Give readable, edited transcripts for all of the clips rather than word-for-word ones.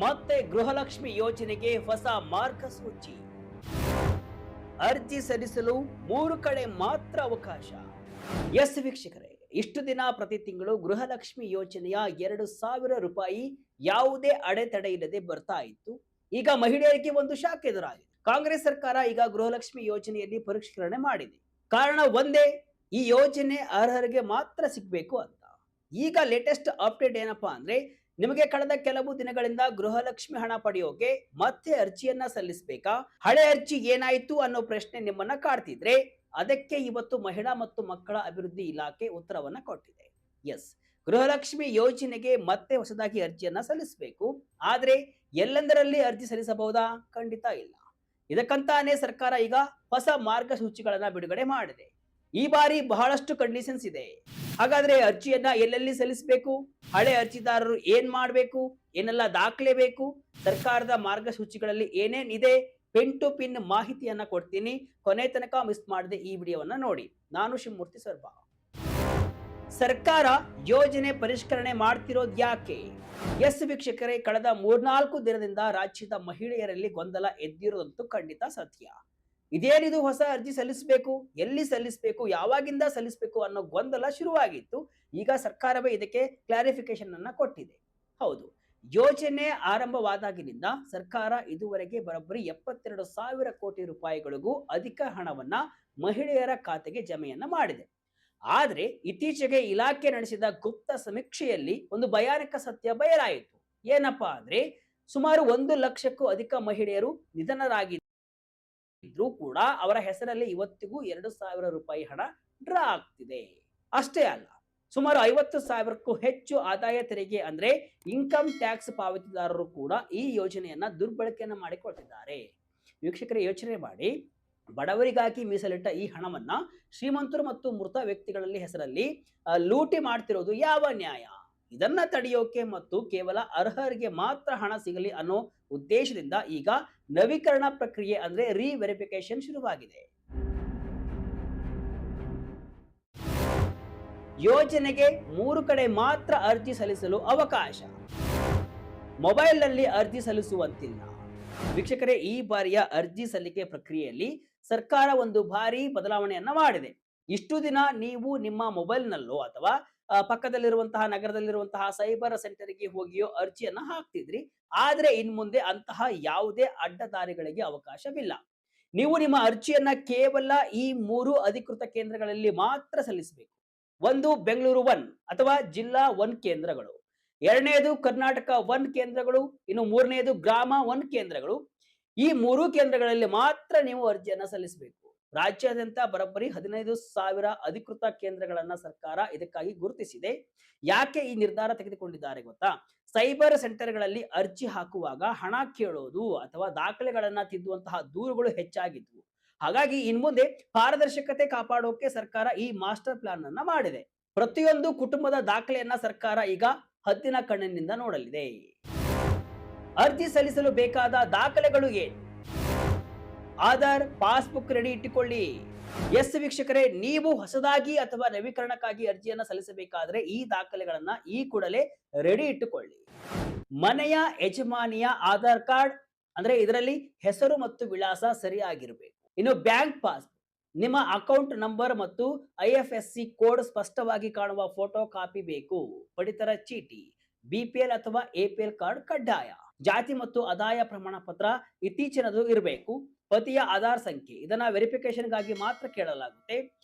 ಮತ್ತೆ ಗೃಹಲಕ್ಷ್ಮಿ ಯೋಜನೆಗೆ ಹೊಸ ಮಾರ್ಗಸೂಚಿ. ಅರ್ಜಿ ಸಲ್ಲಿಸಲು 3 ಕಡೆ ಮಾತ್ರ ಅವಕಾಶ. ಎಸ್ ವೀಕ್ಷಕರೇ, ಇಷ್ಟು ದಿನ ಪ್ರತಿ ತಿಂಗಳು ಗೃಹಲಕ್ಷ್ಮಿ ಯೋಜನೆಯ 2,000 ರೂಪಾಯಿ ಯಾವುದೇ ಅಡೆತಡೆ ಇಲ್ಲದೆ ಬರ್ತಾ ಇತ್ತು. ಈಗ ಮಹಿಳೆಯರಿಗೆ ಒಂದು ಶಾಕ್ ಎದುರಾಗಿದೆ. ಕಾಂಗ್ರೆಸ್ ಸರ್ಕಾರ ಈಗ ಗೃಹಲಕ್ಷ್ಮಿ ಯೋಜನೆಯಲ್ಲಿ ಪರಿಷ್ಕರಣೆ ಮಾಡಿದೆ. ಕಾರಣ ಒಂದೇ, ಈ ಯೋಜನೆ ಅರ್ಹರಿಗೆ ಮಾತ್ರ ಸಿಗಬೇಕು ಅಂತ. ಈಗ ಲೇಟೆಸ್ಟ್ ಅಪ್ಡೇಟ್ ಏನಪ್ಪಾ ಅಂದ್ರೆ, ನಿಮಗೆ ಕಳೆದ ಕೆಲವು ದಿನಗಳಿಂದ ಗೃಹಲಕ್ಷ್ಮಿ ಹಣ ಪಡೆಯೋಕೆ ಮತ್ತೆ ಅರ್ಜಿಯನ್ನ ಸಲ್ಲಿಸಬೇಕಾ, ಹಳೆ ಅರ್ಜಿ ಏನಾಯ್ತು ಅನ್ನೋ ಪ್ರಶ್ನೆ ನಿಮ್ಮನ್ನ ಕಾಡ್ತಿದ್ರೆ ಅದಕ್ಕೆ ಇವತ್ತು ಮಹಿಳಾ ಮತ್ತು ಮಕ್ಕಳ ಅಭಿವೃದ್ಧಿ ಇಲಾಖೆ ಉತ್ತರವನ್ನ ಕೊಟ್ಟಿದೆ. ಎಸ್, ಗೃಹಲಕ್ಷ್ಮಿ ಯೋಜನೆಗೆ ಮತ್ತೆ ಹೊಸದಾಗಿ ಅರ್ಜಿಯನ್ನ ಸಲ್ಲಿಸಬೇಕು. ಆದ್ರೆ ಎಲ್ಲೆಂದರಲ್ಲಿ ಅರ್ಜಿ ಸಲ್ಲಿಸಬಹುದಾ? ಖಂಡಿತ ಇಲ್ಲ. ಇದಕ್ಕಂತಾನೆ ಸರ್ಕಾರ ಈಗ ಹೊಸ ಮಾರ್ಗಸೂಚಿಗಳನ್ನ ಬಿಡುಗಡೆ ಮಾಡಿದೆ. ಈ ಬಾರಿ ಬಹಳಷ್ಟು ಕಂಡೀಷನ್ಸ್ ಇದೆ. ಹಾಗಾದ್ರೆ ಅರ್ಜಿಯನ್ನ ಎಲ್ಲೆಲ್ಲಿ ಸಲ್ಲಿಸಬೇಕು, ಹಳೆ ಅರ್ಜಿದಾರರು ಏನ್ ಮಾಡಬೇಕು, ಏನೆಲ್ಲ ದಾಖಲೆ ಬೇಕು, ಸರ್ಕಾರದ ಮಾರ್ಗಸೂಚಿಗಳಲ್ಲಿ ಏನೇನ್ ಇದೆ, ಪಿನ್ ಟು ಪಿನ್ ಮಾಹಿತಿಯನ್ನ ಕೊಡ್ತೀನಿ. ಕೊನೆ ತನಕ ಮಿಸ್ ಮಾಡದೆ ಈ ವಿಡಿಯೋವನ್ನ ನೋಡಿ. ನಾನು ಶಿವಮೂರ್ತಿ ಸರ್ಬಾ. ಸರ್ಕಾರ ಯೋಜನೆ ಪರಿಷ್ಕರಣೆ ಮಾಡ್ತಿರೋದು ಯಾಕೆ? ಎಸ್ ವೀಕ್ಷಕರೇ, ಕಳೆದ 3-4 ದಿನದಿಂದ ರಾಜ್ಯದ ಮಹಿಳೆಯರಲ್ಲಿ ಗೊಂದಲ ಎದ್ದಿರೋದಂತೂ ಖಂಡಿತ ಸತ್ಯ. ಇದೇನಿದು ಹೊಸ ಅರ್ಜಿ ಸಲ್ಲಿಸಬೇಕು, ಎಲ್ಲಿ ಸಲ್ಲಿಸಬೇಕು, ಯಾವಾಗಿಂದ ಸಲ್ಲಿಸಬೇಕು ಅನ್ನೋ ಗೊಂದಲ ಶುರುವಾಗಿತ್ತು. ಈಗ ಸರ್ಕಾರವೇ ಇದಕ್ಕೆ ಕ್ಲಾರಿಫಿಕೇಶನ್ ಅನ್ನ ಕೊಟ್ಟಿದೆ. ಹೌದು, ಯೋಜನೆ ಆರಂಭವಾದಾಗಿನಿಂದ ಸರ್ಕಾರ ಇದುವರೆಗೆ ಬರೋಬ್ಬರಿ 72,000 ಕೋಟಿ ರೂಪಾಯಿಗಳಿಗೂ ಅಧಿಕ ಹಣವನ್ನ ಮಹಿಳೆಯರ ಖಾತೆಗೆ ಜಮೆಯನ್ನ ಮಾಡಿದೆ. ಆದ್ರೆ ಇತ್ತೀಚೆಗೆ ಇಲಾಖೆ ನಡೆಸಿದ ಗುಪ್ತ ಸಮೀಕ್ಷೆಯಲ್ಲಿ ಒಂದು ಭಯಾನಕ ಸತ್ಯ ಬಯಲಾಯಿತು. ಏನಪ್ಪಾ ಅಂದ್ರೆ, ಸುಮಾರು 1 ಲಕ್ಷಕ್ಕೂ ಅಧಿಕ ಮಹಿಳೆಯರು ನಿಧನರಾಗಿದ್ರು ಕೂಡ ಅವರ ಹೆಸರಲ್ಲಿ ಇವತ್ತಿಗೂ 2,000 ರೂಪಾಯಿ ಹಣ ಡ್ರಾ ಆಗ್ತಿದೆ. ಅಷ್ಟೇ ಅಲ್ಲ, ಸುಮಾರು 50,000ಕ್ಕೂ ಹೆಚ್ಚು ಆದಾಯ ತೆರಿಗೆ ಅಂದ್ರೆ ಇನ್ಕಮ್ ಟ್ಯಾಕ್ಸ್ ಪಾವತಿದಾರರು ಕೂಡ ಈ ಯೋಜನೆಯನ್ನ ದುರ್ಬಳಕೆಯನ್ನ ಮಾಡಿಕೊಳ್ತಿದ್ದಾರೆ. ವೀಕ್ಷಕರೇ, ಯೋಚನೆ ಮಾಡಿ, ಬಡವರಿಗಾಗಿ ಮೀಸಲಿಟ್ಟ ಈ ಹಣವನ್ನ ಶ್ರೀಮಂತರು ಮತ್ತು ಮೃತ ವ್ಯಕ್ತಿಗಳಲ್ಲಿ ಹೆಸರಲ್ಲಿ ಲೂಟಿ ಮಾಡ್ತಿರೋದು ಯಾವ ನ್ಯಾಯ? ಇದನ್ನ ತಡೆಯೋಕೆ ಮತ್ತು ಕೇವಲ ಅರ್ಹರಿಗೆ ಮಾತ್ರ ಹಣ ಸಿಗಲಿ ಅನ್ನೋ ಉದ್ದೇಶದಿಂದ ಈಗ ನವೀಕರಣ ಪ್ರಕ್ರಿಯೆ ಅಂದ್ರೆ ರಿವೆರಿಫಿಕೇಶನ್ ಶುರುವಾಗಿದೆ. ಯೋಜನೆಗೆ 3 ಕಡೆ ಮಾತ್ರ ಅರ್ಜಿ ಸಲ್ಲಿಸಲು ಅವಕಾಶ. ಮೊಬೈಲ್ನಲ್ಲಿ ಅರ್ಜಿ ಸಲ್ಲಿಸುವಂತಿಲ್ಲ. ವೀಕ್ಷಕರೇ, ಈ ಬಾರಿಯ ಅರ್ಜಿ ಸಲ್ಲಿಕೆ ಪ್ರಕ್ರಿಯೆಯಲ್ಲಿ ಸರ್ಕಾರ ಒಂದು ಭಾರಿ ಬದಲಾವಣೆಯನ್ನ ಮಾಡಿದೆ. ಇಷ್ಟು ದಿನ ನೀವು ನಿಮ್ಮ ಮೊಬೈಲ್ನಲ್ಲೋ ಅಥವಾ ಪಕ್ಕದಲ್ಲಿರುವಂತಹ ನಗರದಲ್ಲಿರುವಂತಹ ಸೈಬರ್ ಸೆಂಟರ್ಗೆ ಹೋಗಿಯೋ ಅರ್ಜಿಯನ್ನ ಹಾಕ್ತಿದ್ರಿ. ಆದ್ರೆ ಇನ್ ಮುಂದೆ ಅಂತಹ ಯಾವುದೇ ಅಡ್ಡದಾರಿಗಳಿಗೆ ಅವಕಾಶವಿಲ್ಲ. ನೀವು ನಿಮ್ಮ ಅರ್ಜಿಯನ್ನ ಕೇವಲ ಈ 3 ಅಧಿಕೃತ ಕೇಂದ್ರಗಳಲ್ಲಿ ಮಾತ್ರ ಸಲ್ಲಿಸಬೇಕು. ಒಂದು ಬೆಂಗಳೂರು 1 ಅಥವಾ ಜಿಲ್ಲಾ 1 ಕೇಂದ್ರಗಳು, ಎರಡನೇದು ಕರ್ನಾಟಕ 1 ಕೇಂದ್ರಗಳು, ಇನ್ನು ಮೂರನೇದು ಗ್ರಾಮ 1 ಕೇಂದ್ರಗಳು. ಈ 3 ಕೇಂದ್ರಗಳಲ್ಲಿ ಮಾತ್ರ ನೀವು ಅರ್ಜಿಯನ್ನ ಸಲ್ಲಿಸಬೇಕು. ರಾಜ್ಯಾದ್ಯಂತ ಬರೋಬ್ಬರಿ 15,000 ಅಧಿಕೃತ ಕೇಂದ್ರಗಳನ್ನ ಸರ್ಕಾರ ಇದಕ್ಕಾಗಿ ಗುರುತಿಸಿದೆ. ಯಾಕೆ ಈ ನಿರ್ಧಾರ ತೆಗೆದುಕೊಂಡಿದ್ದಾರೆ ಗೊತ್ತಾ? ಸೈಬರ್ ಸೆಂಟರ್ಗಳಲ್ಲಿ ಅರ್ಜಿ ಹಾಕುವಾಗ ಹಣ ಕೇಳೋದು ಅಥವಾ ದಾಖಲೆಗಳನ್ನ ತಿದ್ದುವಂತಹ ದೂರುಗಳು ಹೆಚ್ಚಾಗಿದ್ವು. ಹಾಗಾಗಿ ಇನ್ಮುಂದೆ ಪಾರದರ್ಶಕತೆ ಕಾಪಾಡೋಕೆ ಸರ್ಕಾರ ಈ ಮಾಸ್ಟರ್ ಪ್ಲಾನ್ ಅನ್ನ ಮಾಡಿದೆ. ಪ್ರತಿಯೊಂದು ಕುಟುಂಬದ ದಾಖಲೆಯನ್ನ ಸರ್ಕಾರ ಈಗ ಹದ್ದಿನ ಕಣ್ಣಿನಿಂದ ನೋಡಲಿದೆ. ಅರ್ಜಿ ಸಲ್ಲಿಸಲು ಬೇಕಾದ ದಾಖಲೆಗಳು ಏನು? ಆಧಾರ್, ಪಾಸ್ಬುಕ್ ರೆಡಿ ಇಟ್ಟುಕೊಳ್ಳಿ. ಎಸ್ ವೀಕ್ಷಕರೇ, ನೀವು ಹೊಸದಾಗಿ ಅಥವಾ ನವೀಕರಣಕ್ಕಾಗಿ ಅರ್ಜಿಯನ್ನ ಸಲ್ಲಿಸಬೇಕಾದ್ರೆ ಈ ದಾಖಲೆಗಳನ್ನ ಈ ಕೂಡಲೇ ರೆಡಿ ಇಟ್ಟುಕೊಳ್ಳಿ. ಮನೆಯ ಯಜಮಾನಿಯ ಆಧಾರ್ ಕಾರ್ಡ್ ಅಂದ್ರೆ ಇದರಲ್ಲಿ ಹೆಸರು ಮತ್ತು ವಿಳಾಸ ಸರಿಯಾಗಿರಬೇಕು. ಇನ್ನು ಬ್ಯಾಂಕ್ ಪಾಸ್, ನಿಮ್ಮ ಅಕೌಂಟ್ ನಂಬರ್ ಮತ್ತು IFSC ಕೋಡ್ ಸ್ಪಷ್ಟವಾಗಿ ಕಾಣುವ ಫೋಟೋ ಕಾಪಿ ಬೇಕು. ಪಡಿತರ ಚೀಟಿ, BPL ಅಥವಾ APL ಕಾರ್ಡ್ ಕಡ್ಡಾಯ. ಜಾತಿ ಮತ್ತು ಆದಾಯ ಪ್ರಮಾಣ ಪತ್ರ ಇತ್ತೀಚಿನದು ಇರಬೇಕು. ಪತಿಯ ಆಧಾರ್ ಸಂಖ್ಯೆ, ಇದನ್ನ ವೆರಿಫಿಕೇಶನ್ಗಾಗಿ ಮಾತ್ರ ಕೇಳಲಾಗುತ್ತೆ.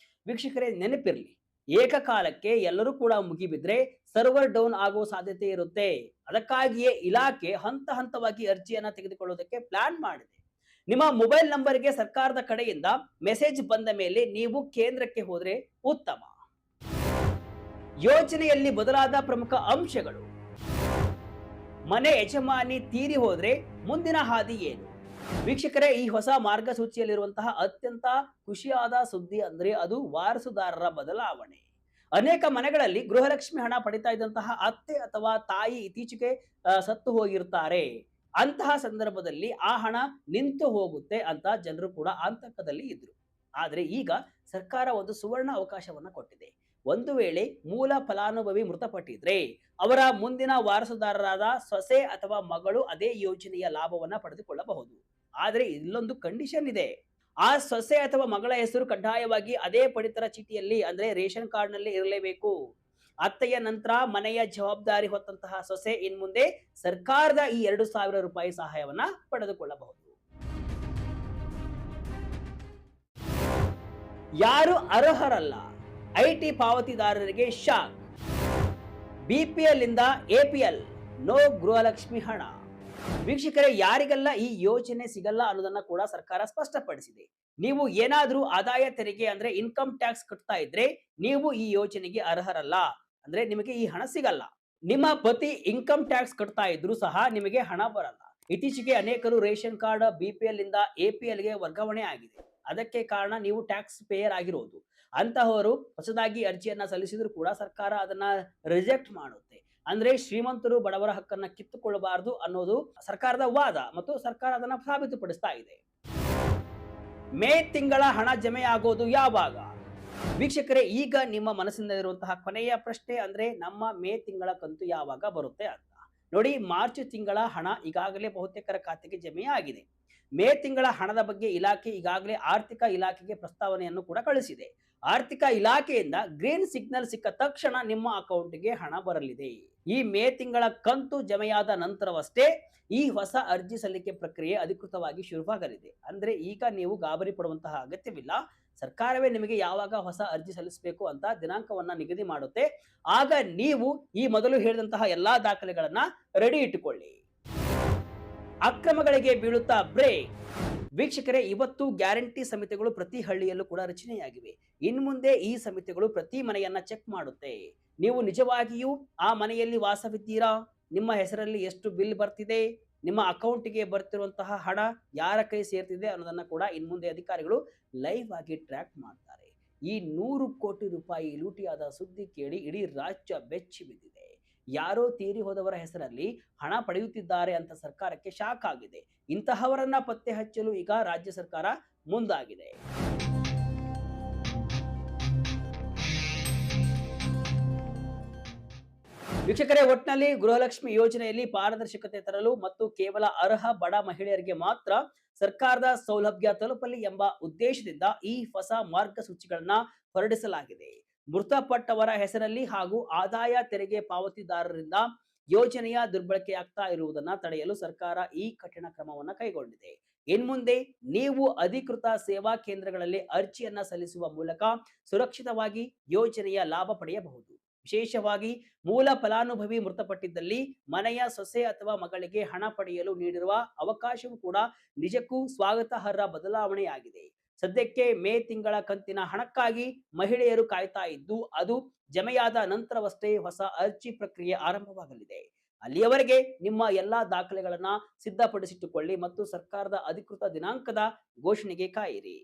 ವೀಕ್ಷಕರೇ, ನೆನಪಿರಲಿ, ಏಕಕಾಲಕ್ಕೆ ಎಲ್ಲರೂ ಕೂಡ ಮುಗಿಬಿದ್ರೆ ಸರ್ವರ್ ಡೌನ್ ಆಗೋ ಸಾಧ್ಯತೆ ಇರುತ್ತೆ. ಅದಕ್ಕಾಗಿಯೇ ಇಲಾಖೆ ಹಂತ ಹಂತವಾಗಿ ಅರ್ಜಿಯನ್ನ ತೆಗೆದುಕೊಳ್ಳುವುದಕ್ಕೆ ಪ್ಲಾನ್ ಮಾಡಿದೆ. ನಿಮ್ಮ ಮೊಬೈಲ್ ನಂಬರ್ಗೆ ಸರ್ಕಾರದ ಕಡೆಯಿಂದ ಮೆಸೇಜ್ ಬಂದ ಮೇಲೆ ನೀವು ಕೇಂದ್ರಕ್ಕೆ ಹೋದ್ರೆ ಉತ್ತಮ. ಯೋಜನೆಯಲ್ಲಿ ಬದಲಾದ ಪ್ರಮುಖ ಅಂಶಗಳು. ಮನೆ ಯಜಮಾನಿ ತೀರಿ ಹೋದ್ರೆ ಮುಂದಿನ ಹಾದಿ ಏನು? ವೀಕ್ಷಕರೇ, ಈ ಹೊಸ ಮಾರ್ಗಸೂಚಿಯಲ್ಲಿರುವಂತಹ ಅತ್ಯಂತ ಖುಷಿಯಾದ ಸುದ್ದಿ ಅಂದ್ರೆ ಅದು ವಾರಸುದಾರರ ಬದಲಾವಣೆ. ಅನೇಕ ಮನೆಗಳಲ್ಲಿ ಗೃಹಲಕ್ಷ್ಮಿ ಹಣ ಪಡಿತಾ ಇದ್ದಂತಹ ಅತ್ತೆ ಅಥವಾ ತಾಯಿ ಇತ್ತೀಚೆಗೆ ಸತ್ತು ಹೋಗಿರ್ತಾರೆ. ಅಂತಹ ಸಂದರ್ಭದಲ್ಲಿ ಆ ಹಣ ನಿಂತು ಹೋಗುತ್ತೆ ಅಂತ ಜನರು ಕೂಡ ಆತಂಕದಲ್ಲಿ ಇದ್ರು. ಆದ್ರೆ ಈಗ ಸರ್ಕಾರ ಒಂದು ಸುವರ್ಣ ಅವಕಾಶವನ್ನ ಕೊಟ್ಟಿದೆ. ಒಂದು ವೇಳೆ ಮೂಲ ಫಲಾನುಭವಿ ಮೃತಪಟ್ಟಿದ್ರೆ ಅವರ ಮುಂದಿನ ವಾರಸುದಾರರಾದ ಸೊಸೆ ಅಥವಾ ಮಗಳು ಅದೇ ಯೋಜನೆಯ ಲಾಭವನ್ನ ಪಡೆದುಕೊಳ್ಳಬಹುದು. ಆದರೆ ಇಲ್ಲೊಂದು ಕಂಡೀಷನ್ ಇದೆ. ಆ ಸೊಸೆ ಅಥವಾ ಮಗಳ ಹೆಸರು ಕಡ್ಡಾಯವಾಗಿ ಅದೇ ಪಡಿತರ ಚೀಟಿಯಲ್ಲಿ ಅಂದ್ರೆ ರೇಷನ್ ಕಾರ್ಡ್ ನಲ್ಲಿ ಇರಲೇಬೇಕು. ಅತ್ತೆಯ ನಂತರ ಮನೆಯ ಜವಾಬ್ದಾರಿ ಹೊತ್ತಂತಹ ಸೊಸೆ ಇನ್ಮುಂದೆ ಸರ್ಕಾರದ ಈ 2,000 ರೂಪಾಯಿ ಸಹಾಯವನ್ನ ಪಡೆದುಕೊಳ್ಳಬಹುದು. ಯಾರು ಅರ್ಹರಲ್ಲ? ಐಟಿ ಪಾವತಿದಾರರಿಗೆ ಶಾಕ್. ಬಿಪಿಎಲ್ ಇಂದ ಎಪಿಎಲ್ ನೋ ಗೃಹಲಕ್ಷ್ಮಿ ಹಣ. ವೀಕ್ಷಕರೇ, ಯಾರಿಗೆಲ್ಲ ಈ ಯೋಜನೆ ಸಿಗಲ್ಲ ಅನ್ನೋದನ್ನ ಕೂಡ ಸರ್ಕಾರ ಸ್ಪಷ್ಟಪಡಿಸಿದೆ. ನೀವು ಏನಾದ್ರೂ ಆದಾಯ ತೆರಿಗೆ ಅಂದ್ರೆ ಇನ್ಕಮ್ ಟ್ಯಾಕ್ಸ್ ಕಟ್ತಾ ಇದ್ರೆ ನೀವು ಈ ಯೋಜನೆಗೆ ಅರ್ಹರಲ್ಲ. ಅಂದ್ರೆ ನಿಮಗೆ ಈ ಹಣ ಸಿಗಲ್ಲ. ನಿಮ್ಮ ಪತಿ ಇನ್ಕಮ್ ಟ್ಯಾಕ್ಸ್ ಕಟ್ತಾ ಇದ್ರು ಸಹ ನಿಮಗೆ ಹಣ ಬರಲ್ಲ. ಇತ್ತೀಚೆಗೆ ಅನೇಕರು ರೇಷನ್ ಕಾರ್ಡ್ ಬಿಪಿಎಲ್ ಇಂದ ಎಪಿಎಲ್ ಗೆ ವರ್ಗಾವಣೆ ಆಗಿದೆ. ಅದಕ್ಕೆ ಕಾರಣ ನೀವು ಟ್ಯಾಕ್ಸ್ ಪೇಯರ್ ಆಗಿರೋದು. ಅಂತಹವರು ಹೊಸದಾಗಿ ಅರ್ಜಿಯನ್ನ ಸಲ್ಲಿಸಿದ್ರು ಕೂಡ ಸರ್ಕಾರ ಅದನ್ನ ರಿಜೆಕ್ಟ್ ಮಾಡುತ್ತೆ. ಅಂದ್ರೆ ಶ್ರೀಮಂತರು ಬಡವರ ಹಕ್ಕನ್ನ ಕಿತ್ತುಕೊಳ್ಳಬಾರದು ಅನ್ನೋದು ಸರ್ಕಾರದ ವಾದ ಮತ್ತು ಸರ್ಕಾರ ಅದನ್ನ ಸಾಬೀತುಪಡಿಸ್ತಾ ಇದೆ. ಮೇ ತಿಂಗಳ ಹಣ ಜಮೆಯಾಗೋದು ಯಾವಾಗ? ವೀಕ್ಷಕರೇ, ಈಗ ನಿಮ್ಮ ಮನಸ್ಸಿನಲ್ಲಿರುವಂತಹ ಕೊನೆಯ ಪ್ರಶ್ನೆ ಅಂದ್ರೆ ನಮ್ಮ ಮೇ ತಿಂಗಳ ಕಂತು ಯಾವಾಗ ಬರುತ್ತೆ ಅಂತ. ನೋಡಿ, ಮಾರ್ಚ್ ತಿಂಗಳ ಹಣ ಈಗಾಗಲೇ ಬಹುತೇಕರ ಖಾತೆಗೆ ಜಮೆಯಾಗಿದೆ. ಮೇ ತಿಂಗಳ ಹಣದ ಬಗ್ಗೆ ಇಲಾಖೆ ಈಗಾಗಲೇ ಆರ್ಥಿಕ ಇಲಾಖೆಗೆ ಪ್ರಸ್ತಾವನೆಯನ್ನು ಕೂಡ ಕಳಿಸಿದೆ. ಆರ್ಥಿಕ ಇಲಾಖೆಯಿಂದ ಗ್ರೀನ್ ಸಿಗ್ನಲ್ ಸಿಕ್ಕ ತಕ್ಷಣ ನಿಮ್ಮ ಅಕೌಂಟ್ಗೆ ಹಣ ಬರಲಿದೆ. ಈ ಮೇ ತಿಂಗಳ ಕಂತು ಜಮೆಯಾದ ನಂತರವಷ್ಟೇ ಈ ಹೊಸ ಅರ್ಜಿ ಸಲ್ಲಿಕೆ ಪ್ರಕ್ರಿಯೆ ಅಧಿಕೃತವಾಗಿ ಶುರುವಾಗಲಿದೆ. ಅಂದ್ರೆ ಈಗ ನೀವು ಗಾಬರಿ ಪಡುವಂತಹ ಅಗತ್ಯವಿಲ್ಲ. ಸರ್ಕಾರವೇ ನಿಮಗೆ ಯಾವಾಗ ಹೊಸ ಅರ್ಜಿ ಸಲ್ಲಿಸಬೇಕು ಅಂತ ದಿನಾಂಕವನ್ನ ನಿಗದಿ ಮಾಡುತ್ತೆ. ಆಗ ನೀವು ಈ ಮೊದಲು ಹೇಳಿದಂತಹ ಎಲ್ಲಾ ದಾಖಲೆಗಳನ್ನ ರೆಡಿ ಇಟ್ಟುಕೊಳ್ಳಿ. ಅಕ್ರಮಗಳಿಗೆ ಬೀಳುತ್ತಾ ಬ್ರೇಕ್. ವೀಕ್ಷಕರೇ, ಇವತ್ತು ಗ್ಯಾರಂಟಿ ಸಮಿತಿಗಳು ಪ್ರತಿ ಹಳ್ಳಿಯಲ್ಲೂ ಕೂಡ ರಚನೆಯಾಗಿವೆ. ಇನ್ಮುಂದೆ ಈ ಸಮಿತಿಗಳು ಪ್ರತಿ ಮನೆಯನ್ನ ಚೆಕ್ ಮಾಡುತ್ತೆ. ನೀವು ನಿಜವಾಗಿಯೂ ಆ ಮನೆಯಲ್ಲಿ ವಾಸವಿದ್ದೀರಾ? ನಿಮ್ಮ ಹೆಸರಲ್ಲಿ ಎಷ್ಟು ಬಿಲ್ ಬರ್ತಿದೆ? ನಿಮ್ಮ ಅಕೌಂಟ್ಗೆ ಬರ್ತಿರುವಂತಹ ಹಣ ಯಾರ ಕೈ ಸೇರ್ತಿದೆ ಅನ್ನೋದನ್ನ ಕೂಡ ಇನ್ಮುಂದೆ ಅಧಿಕಾರಿಗಳು ಲೈವ್ ಆಗಿ ಟ್ರ್ಯಾಕ್ ಮಾಡ್ತಾರೆ. ಈ 100 ಕೋಟಿ ರೂಪಾಯಿ ಲೂಟಿಯಾದ ಸುದ್ದಿ ಕೇಳಿ ಇಡೀ ರಾಜ್ಯ ಬೆಚ್ಚಿ ಬಿದ್ದಿದೆ. ಯಾರೋ ತೀರಿ ಹೋದವರ ಹೆಸರಲ್ಲಿ ಹಣ ಪಡೆಯುತ್ತಿದ್ದಾರೆ ಅಂತ ಸರ್ಕಾರಕ್ಕೆ ಶಾಕ್ ಆಗಿದೆ. ಇಂತಹವರನ್ನ ಪತ್ತೆ ಹಚ್ಚಲು ಈಗ ರಾಜ್ಯ ಸರ್ಕಾರ ಮುಂದಾಗಿದೆ. ವೀಕ್ಷಕರೇ, ಒಟ್ಟಿನಲ್ಲಿ ಗೃಹಲಕ್ಷ್ಮಿ ಯೋಜನೆಯಲ್ಲಿ ಪಾರದರ್ಶಕತೆ ತರಲು ಮತ್ತು ಕೇವಲ ಅರ್ಹ ಬಡ ಮಹಿಳೆಯರಿಗೆ ಮಾತ್ರ ಸರ್ಕಾರದ ಸೌಲಭ್ಯ ತಲುಪಲಿ ಎಂಬ ಉದ್ದೇಶದಿಂದ ಈ ಹೊಸ ಮಾರ್ಗಸೂಚಿಗಳನ್ನ ಹೊರಡಿಸಲಾಗಿದೆ. ಮೃತಪಟ್ಟವರ ಹೆಸರಲ್ಲಿ ಹಾಗೂ ಆದಾಯ ತೆರಿಗೆ ಪಾವತಿದಾರರಿಂದ ಯೋಜನೆಯ ದುರ್ಬಳಕೆಯಾಗ್ತಾ ಇರುವುದನ್ನ ತಡೆಯಲು ಸರ್ಕಾರ ಈ ಕಠಿಣ ಕ್ರಮವನ್ನ ಕೈಗೊಂಡಿದೆ. ಇನ್ಮುಂದೆ ನೀವು ಅಧಿಕೃತ ಸೇವಾ ಕೇಂದ್ರಗಳಲ್ಲಿ ಅರ್ಜಿಯನ್ನ ಸಲ್ಲಿಸುವ ಮೂಲಕ ಸುರಕ್ಷಿತವಾಗಿ ಯೋಜನೆಯ ಲಾಭ ಪಡೆಯಬಹುದು. ವಿಶೇಷವಾಗಿ ಮೂಲ ಫಲಾನುಭವಿ ಮೃತಪಟ್ಟಿದ್ದಲ್ಲಿ ಮನೆಯ ಸೊಸೆ ಅಥವಾ ಮಗಳಿಗೆ ಹಣ ಪಡೆಯಲು ನೀಡಿರುವ ಅವಕಾಶವೂ ಕೂಡ ನಿಜಕ್ಕೂ ಸ್ವಾಗತಾರ್ಹ ಬದಲಾವಣೆಯಾಗಿದೆ. ಸದ್ಯಕ್ಕೆ ಮೇ ತಿಂಗಳ ಕಂತಿನ ಹಣಕ್ಕಾಗಿ ಮಹಿಳೆಯರು ಕಾಯ್ತಾ ಇದ್ದು ಅದು ಜಮೆಯಾದ ನಂತರವಷ್ಟೇ ಹೊಸ ಅರ್ಜಿ ಪ್ರಕ್ರಿಯೆ ಆರಂಭವಾಗಲಿದೆ. ಅಲ್ಲಿಯವರೆಗೆ ನಿಮ್ಮ ಎಲ್ಲಾ ದಾಖಲೆಗಳನ್ನ ಸಿದ್ಧಪಡಿಸಿಟ್ಟುಕೊಳ್ಳಿ ಮತ್ತು ಸರ್ಕಾರದ ಅಧಿಕೃತ ದಿನಾಂಕದ ಘೋಷಣೆಗೆ ಕಾಯಿರಿ.